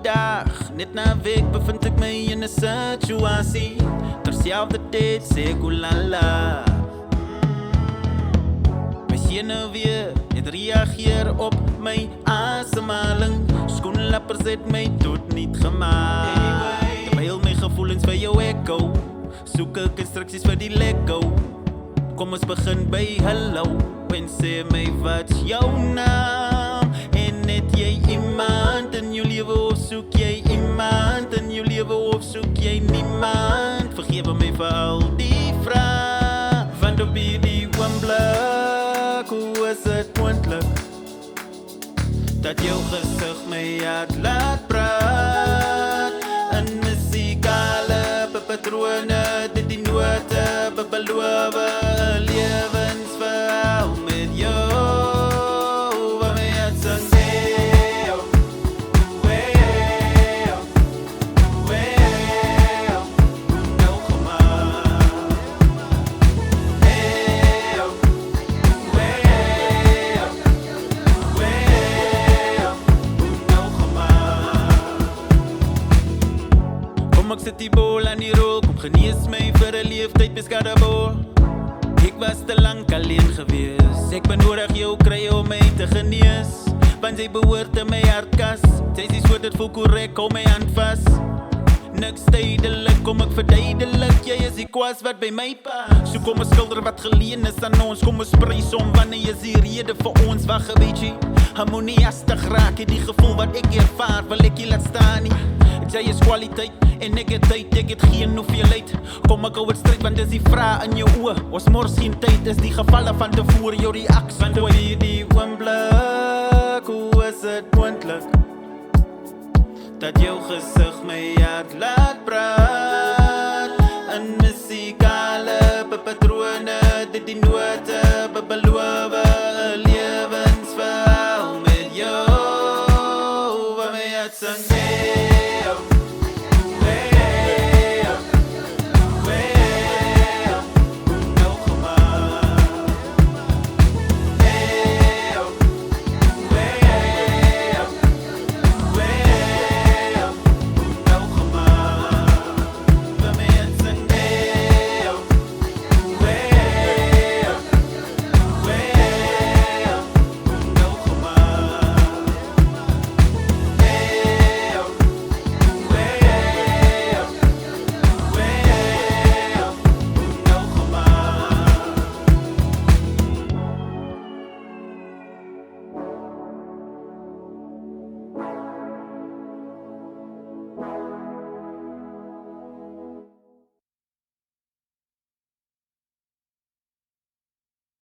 dag, net na 'n week bevind ek my in 'n situasie. Terselfdertyd sê ek oelala. My senuwee het reageer op my asemhaling. Skoenlappers het my tot niet gemaak. Terwyl my gevoelens vir jou echo, soek ek instruksies vir die Lego. Kom ons begin by hallo en sê my wat's jou naam? En het jy iemand in jou lewe of soek jy iemand in jou lewe of soek jy niemand? Vergewe my vir al die vrae, want op hierdie oomblik, hoe is dit moontlik dat jou gesig my hart laat praat? In musikale patrone, dit die note beloof 'n lewensverhaal met jou. Waar my hart sing, hey, oh, hey, oh, hey, oh, nou kom maar. Hey, oh, hey, oh, hey, oh, nou kom maar. Kom ek sit die bol aan die rol, kom genees my vir 'n leeftyd beskadabol. Ek was te lang alleen gewees, ek benodig jou kry om my te genees, want jy behoort in my hartkas. Sy sê so dit voel korrek, hou my hand vas. Niks tydelik, kom ek verduidelik, jy is die kwas wat by my pas. So kom ons skilder wat geleen is aan ons, kom ons prys om, wanneer is die rede vir ons, wag 'n bietjie. Harmoniastig raak, die gevoel wat ek ervaar, wil ek jy laat staan nie. Jy is kwaliteit en ek het tyd, ek het geen hoeveelheid. Kom ek hou het stryd, want dis die vraag in jou oë. Ons mors geen tyd, is die gevalle van tevore jou reaks. Want op hierdie oomblik, hoe is dit moontlik dat jou gesig my hart laat praat?